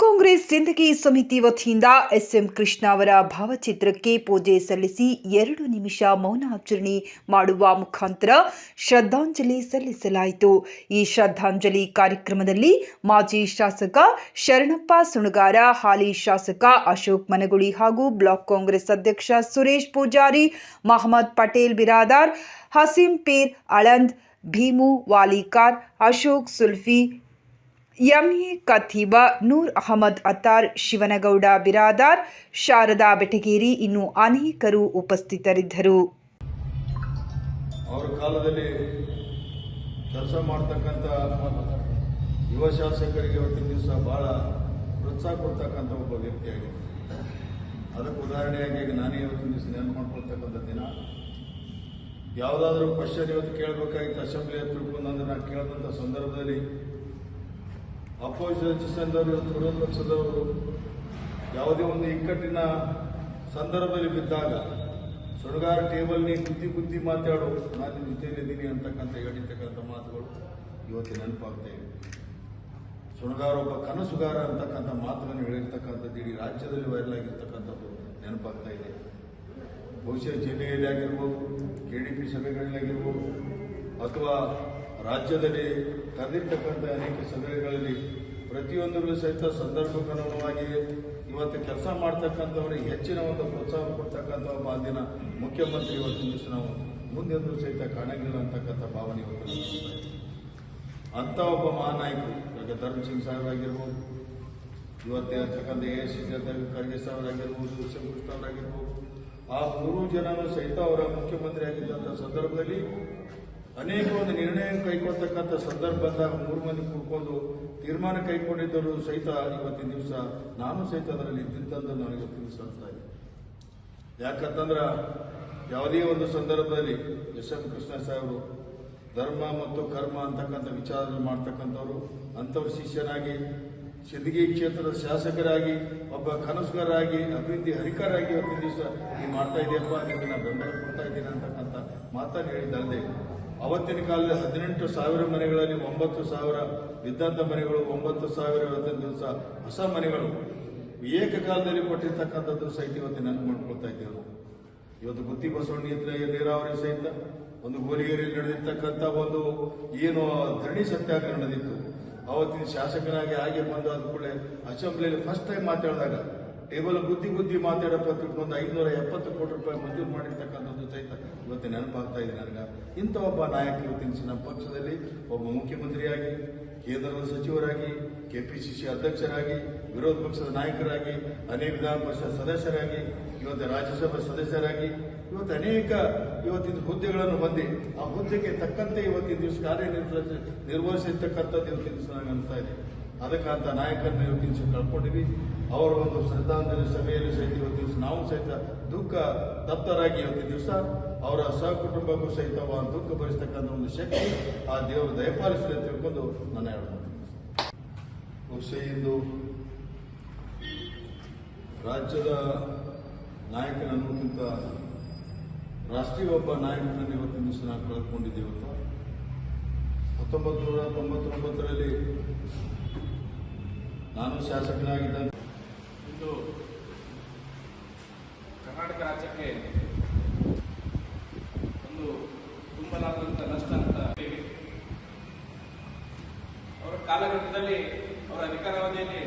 ಕಾಂಗ್ರೆಸ್ ಸಿಂದಗಿ ಸಮಿತಿ ವತಿಯಿಂದ ಎಸ್ಎಂ ಕೃಷ್ಣ ಅವರ ಭಾವಚಿತ್ರಕ್ಕೆ ಪೂಜೆ ಸಲ್ಲಿಸಿ 2 ನಿಮಿಷ ಮೌನಾಚರಣೆ ಮಾಡುವ ಮುಖಾಂತರ ಶ್ರದ್ಧಾಂಜಲಿ ಸಲ್ಲಿಸಲಾಯಿತು. ಈ ಶ್ರದ್ಧಾಂಜಲಿ ಕಾರ್ಯಕ್ರಮದಲ್ಲಿ ಮಾಜಿ ಶಾಸಕ ಶರಣಪ್ಪ ಸುಣಗಾರ, ಹಾಲಿ ಶಾಸಕ ಅಶೋಕ್ ಮನಗುಳಿ ಹಾಗೂ ಬ್ಲಾಕ್ ಕಾಂಗ್ರೆಸ್ ಅಧ್ಯಕ್ಷ ಸುರೇಶ್ ಪೂಜಾರಿ, ಮಹಮ್ಮದ್ ಪಟೇಲ್ ಬಿರಾದಾರ್, ಹಸೀಂ ಪೀರ್ ಅಳಂದ್, ಭೀಮು ವಾಲಿಕಾರ್, ಅಶೋಕ್ ಸುಲ್ಫಿ, ಎಂಎ ಕಥೀಬಾ, ನೂರ್ ಅಹಮದ್ ಅತ್ತಾರ್, ಶಿವನಗೌಡ ಬಿರಾದಾರ್, ಶಾರದಾ ಬೆಟಗೇರಿ ಇನ್ನೂ ಅನೇಕರು ಉಪಸ್ಥಿತರಿದ್ದರು. ಅವರ ಕಾಲದಲ್ಲಿ ಕೆಲಸ ಮಾಡತಕ್ಕಂಥ ಯುವ ಶಾಸಕರಿಗೆ ಇವತ್ತಿನ ದಿವಸ ಬಹಳ ಪ್ರೋತ್ಸಾಹ ಕೊಡ್ತಕ್ಕಂಥ ಒಬ್ಬ ವ್ಯಕ್ತಿಯಾಗಿದೆ. ಅದಕ್ಕೆ ಉದಾಹರಣೆಯಾಗಿ ನಾನೇ ಇವತ್ತಿನ ದಿವಸ ನೆನಪು ಮಾಡ್ಕೊಳ್ತಕ್ಕಂಥ ದಿನ. ಯಾವುದಾದ್ರೂ ಕ್ವಶನ್ ಇವತ್ತು ಕೇಳಬೇಕಾಗಿತ್ತು ಅಸೆಂಬ್ಲಿ ತಿಳ್ಕೊಂಡ್ರೆ ನಾನು ಕೇಳಿದಂಥ ಸಂದರ್ಭದಲ್ಲಿ ಅಪೋಸಿಷನ್ದವರು, ಇವತ್ತು ವಿರೋಧ ಪಕ್ಷದವರು ಯಾವುದೇ ಒಂದು ಇಕ್ಕಟ್ಟಿನ ಸಂದರ್ಭದಲ್ಲಿ ಬಿದ್ದಾಗ ಸುಣಗಾರ ಟೇಬಲ್ನಿ ಗುದ್ದಿ ಮಾತಾಡು, ನಾನು ನಿಮ್ಮ ಜೊತೆಯಲ್ಲಿದ್ದೀನಿ ಅಂತಕ್ಕಂಥ ಹೇಳಿರ್ತಕ್ಕಂಥ ಮಾತುಗಳು ಇವತ್ತು ನೆನಪಾಗ್ತಾ ಇವೆ. ಸುಣಗಾರ ಒಬ್ಬ ಕನಸುಗಾರ ಅಂತಕ್ಕಂಥ ಮಾತುಗಳನ್ನು ಹೇಳಿರ್ತಕ್ಕಂಥದ್ದು ಇಡೀ ರಾಜ್ಯದಲ್ಲಿ ವೈರಲ್ ಆಗಿರ್ತಕ್ಕಂಥದ್ದು ನೆನಪಾಗ್ತಾ ಇದೆ. ಬಹುಶಃ ಜಿಲ್ಲೆಯಲ್ಲಿ ಆಗಿರ್ಬೋದು, KDP ಸಭೆಗಳಲ್ಲಾಗಿರ್ಬೋದು, ಅಥವಾ ರಾಜ್ಯದಲ್ಲಿ ಕರೆದಿರ್ತಕ್ಕಂಥ ಅನೇಕ ಸಭೆಗಳಲ್ಲಿ ಪ್ರತಿಯೊಂದರಲ್ಲೂ ಸಹಿತ ಸಂದರ್ಭಕ್ಕನುಗುಣವಾಗಿ ಇವತ್ತು ಕೆಲಸ ಮಾಡ್ತಕ್ಕಂಥವ್ರಿಗೆ ಹೆಚ್ಚಿನ ಒಂದು ಪ್ರೋತ್ಸಾಹ ಕೊಡ್ತಕ್ಕಂಥ ಒಬ್ಬ ಅಂದಿನ ಮುಖ್ಯಮಂತ್ರಿ ಇವತ್ತಿನ ದಿವಸ ನಾವು ಮುಂದೆಂದೂ ಸಹಿತ ಕಾಣಂಗಿಲ್ಲ ಅಂತಕ್ಕಂಥ ಭಾವನೆ ಇವತ್ತು ಅಂಥ ಒಬ್ಬ ಮಹಾನಾಯಕರು. ಈಗ ಧರ್ಮ ಸಿಂಗ್ ಸಾಹೇಬರಾಗಿರ್ಬೋದು, ಇವತ್ತೇ ಇರ್ತಕ್ಕಂಥ AICC ಅಧ್ಯಕ್ಷ ಖರ್ಗೆ ಸಾಹೇಬರಾಗಿರ್ಬೋದು, ಎಸ್ಎಂ ಕೃಷ್ಣ ಅವರಾಗಿರ್ಬೋದು, ಆ 3 ಜನರು ಸಹಿತ ಅವರ ಮುಖ್ಯಮಂತ್ರಿ ಆಗಿದ್ದಂಥ ಸಂದರ್ಭದಲ್ಲಿ ಅನೇಕ ಒಂದು ನಿರ್ಣಯ ಕೈಗೊಳ್ತಕ್ಕಂಥ ಸಂದರ್ಭ ಬಂದಾಗ 3 ಮಂದಿ ಕೂತ್ಕೊಂಡು ತೀರ್ಮಾನ ಕೈಗೊಂಡಿದ್ದರು ಸಹಿತ ಇವತ್ತಿನ ದಿವಸ ನಾನು ಸಹಿತ ಅದರಲ್ಲಿ ಇದ್ದಂಥದ್ದು ನನಗೆ ತಿಳಿಸ್ತಾ ಇದೆ. ಯಾಕಂತಂದ್ರೆ ಯಾವುದೇ ಒಂದು ಸಂದರ್ಭದಲ್ಲಿ ಎಸ್ಎಂ ಕೃಷ್ಣ ಸಾಹೇಬರು ಧರ್ಮ ಮತ್ತು ಕರ್ಮ ಅಂತಕ್ಕಂಥ ವಿಚಾರದಲ್ಲಿ ಮಾಡ್ತಕ್ಕಂಥವ್ರು, ಅಂಥವ್ರ ಶಿಷ್ಯನಾಗಿ ಸಿಂದಗಿ ಕ್ಷೇತ್ರದ ಶಾಸಕರಾಗಿ ಒಬ್ಬ ಕನಸುಗಾರರಾಗಿ ಅಭಿವೃದ್ಧಿ ಹರಿಕಾರಾಗಿ ಇವತ್ತಿನ ದಿವಸ ನೀವು ಮಾಡ್ತಾ ಇದೆಯಪ್ಪ, ಅದಕ್ಕೆ ನಾನು ಬೆಂಬಲ ಕೊಡ್ತಾ ಇದ್ದೀನಿ ಅಂತಕ್ಕಂಥ ಮಾತನ್ನು ಹೇಳಿದ್ದಲ್ಲದೆ ಅವತ್ತಿನ ಕಾಲದಲ್ಲಿ 18,000 ಮನೆಗಳಲ್ಲಿ 9,000 ಇದ್ದಂಥ ಮನೆಗಳು 9,000 ಇವತ್ತಿನ ದಿವಸ ಹೊಸ ಮನೆಗಳು ಏಕಕಾಲದಲ್ಲಿ ಕೊಟ್ಟಿರ್ತಕ್ಕಂಥದ್ದು ಸಹಿತ ಇವತ್ತು ನೆನಪು ಮಾಡ್ಕೊಳ್ತಾ ಇದ್ದೇವೆ. ಇವತ್ತು ಗುತ್ತಿ ಬಸವಣ್ಣ ನೀರಾವರಿ ಸಹಿತ ಒಂದು ಗೋಲಿಗೆರೆಯಲ್ಲಿ ನಡೆದಿರ್ತಕ್ಕಂಥ ಒಂದು ಏನು ಧರಣಿ ಸತ್ಯಾಗ್ರಹ ನಡೆದಿತ್ತು. ಅವತ್ತಿನ ಶಾಸಕನಾಗಿ ಹಾಗೆ ಬಂದು ಆದ ಕೂಡಲೇ ಅಸೆಂಬ್ಲಿಯಲ್ಲಿ ಫಸ್ಟ್ ಟೈಮ್ ಮಾತಾಡಿದಾಗ ಟೇಬಲ್ ಗುದ್ದಿ ಮಾತಾಡೋ ತಿಳ್ಕೊಂಡು 570 ಕೋಟಿ ರೂಪಾಯಿ ಮಂಜೂರು ಮಾಡಿರ್ತಕ್ಕಂಥದ್ದು ಸಹಿತ ಇವತ್ತು ನೆನಪಾಗ್ತಾ ಇದೆ ನನಗೆ. ಇಂಥ ಒಬ್ಬ ನಾಯಕ ಇವತ್ತಿನ ನಮ್ಮ ಪಕ್ಷದಲ್ಲಿ ಒಬ್ಬ ಮುಖ್ಯಮಂತ್ರಿಯಾಗಿ, ಕೇಂದ್ರದ ಸಚಿವರಾಗಿ, KPCC ಅಧ್ಯಕ್ಷರಾಗಿ, ವಿರೋಧ ಪಕ್ಷದ ನಾಯಕರಾಗಿ, ಅನೇಕ ವಿಧಾನ ಪರಿಷತ್ ಸದಸ್ಯರಾಗಿ, ಇವತ್ತು ರಾಜ್ಯಸಭಾ ಸದಸ್ಯರಾಗಿ, ಇವತ್ತು ಅನೇಕ ಇವತ್ತಿನ ಹುದ್ದೆಗಳನ್ನು ಹೊಂದಿ ಆ ಹುದ್ದೆಗೆ ತಕ್ಕಂತೆ ಇವತ್ತಿನ ದಿವಸ ನಿರ್ವಹಿಸಿರ್ತಕ್ಕಂಥದ್ದು ಇವತ್ತಿನ ದಿವಸ ನನಗೆ ಅನಿಸ್ತಾ ಇದೆ. ಅದಕ್ಕಂತ ನಾಯಕರನ್ನು ಇವತ್ತಿನ ದಿವಸ ಕಳ್ಕೊಂಡಿವಿ. ಅವರ ಒಂದು ಶ್ರದ್ಧಾಂಜಲಿ ಸಭೆಯಲ್ಲಿ ಸಹಿತ ಇವತ್ತಿನ ದಿವಸ ನಾವು ಸಹಿತ ದುಃಖ ತಪ್ತರಾಗಿ ಇವತ್ತಿನ ದಿವಸ ಅವರ ಸಹಕುಟುಂಬಕ್ಕೂ ಸಹಿತ ದುಃಖ ಭರಿಸ್ತಕ್ಕಂಥ ಒಂದು ಶಕ್ತಿ ಆ ದೇವರು ದಯಪಾಲಿಸಲಿ ಅಂತ ತಿಳ್ಕೊಂಡು ನನ್ನ ಹೇಳ್ತೀನಿ. ಬಹುಶಃ ಇಂದು ರಾಜ್ಯದ ನಾಯಕನ ಅನ್ನೋಕ್ಕಿಂತ ರಾಷ್ಟ್ರೀಯ ಒಬ್ಬ ನಾಯಕನನ್ನು ಇವತ್ತಿನ ದಿವಸ ನಾವು ಕಳೆದುಕೊಂಡಿದ್ದೇವೆ. 1999ರಲ್ಲಿ ನಾನು ಶಾಸಕನಾಗಿದ್ದ ಇಂದು ಕರ್ನಾಟಕ ರಾಜ್ಯಕ್ಕೆ ಒಂದು ತುಂಬಲಾದಂಥ ನಷ್ಟ ಅಂತ ಅವರ ಕಾಲಘಟ್ಟದಲ್ಲಿ ಅವರ ಅಧಿಕಾರಾವಧಿಯಲ್ಲಿ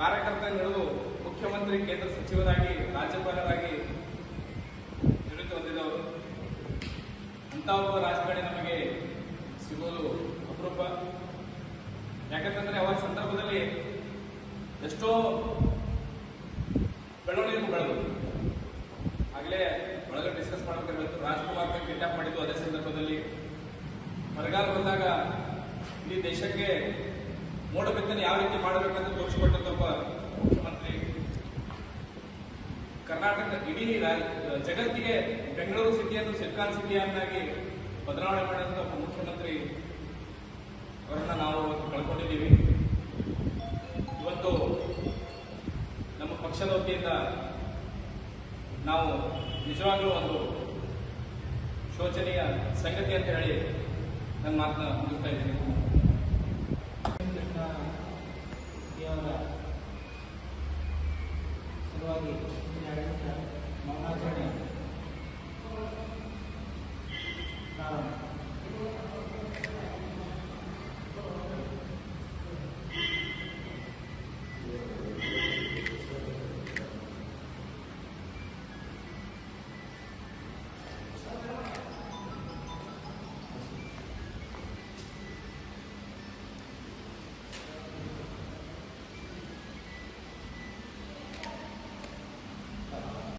ಕಾರ್ಯಕರ್ತರು ಮುಖ್ಯಮಂತ್ರಿ, ಕೇಂದ್ರ ಸಚಿವರಾಗಿ, ರಾಜ್ಯಪಾಲರಾಗಿ ನಿವೃತ್ತಿ ಹೊಂದಿದವರು. ಅಂಥ ಒಬ್ಬ ರಾಜಕಾರಣಿ ನಮಗೆ ಸಿಗೋದು ಅಪರೂಪ. ಯಾಕಂತಂದ್ರೆ ಅವರ ಸಂದರ್ಭದಲ್ಲಿ ಎಷ್ಟೋ ಬೆಳವಣಿಗೆ ಬೆಳೆದು ಆಗಲೇ ಒಳಗಡೆ ಡಿಸ್ಕಸ್ ಮಾಡಬೇಕಾಗಿತ್ತು. ರಾಜ್ಕುಮಾರ್ ಕಿಡ್ನಾಪ್ ಮಾಡಿದ್ದು ಅದೇ ಸಂದರ್ಭದಲ್ಲಿ. ಬರಗಾಲ ಬಂದಾಗ ಇಡೀ ದೇಶಕ್ಕೆ ಮೋಡ ಬಿತ್ತನೆ ಯಾವ ರೀತಿ ಮಾಡಬೇಕಂತ ತೋರಿಸಿಕೊಟ್ಟಂತ ಒಬ್ಬ ಮುಖ್ಯಮಂತ್ರಿ. ಕರ್ನಾಟಕ ಇಡೀ ಜಗತ್ತಿಗೆ ಬೆಂಗಳೂರು ಸಿಟಿಯನ್ನು ಸಿಲಿಕಾನ್ ಸಿಟಿಯನ್ನಾಗಿ ಬದಲಾವಣೆ ಮಾಡಿದಂಥ ಒಬ್ಬ ಮುಖ್ಯಮಂತ್ರಿ ಅವರನ್ನ ನಾವು ಕಳ್ಕೊಂಡಿದ್ದೀವಿ. ಇವತ್ತು ನಮ್ಮ ಪಕ್ಷದ ವತಿಯಿಂದ ನಾವು ನಿಜವಾಗ್ಲೂ ಒಂದು ಶೋಚನೀಯ ಸಂಗತಿ ಅಂತ ಹೇಳಿ ನನ್ನ ಮಾತನ್ನ ಮುಗಿಸ್ತಾ ಇದ್ದೀನಿ. ಧನ್ಯವಾದಗಳು.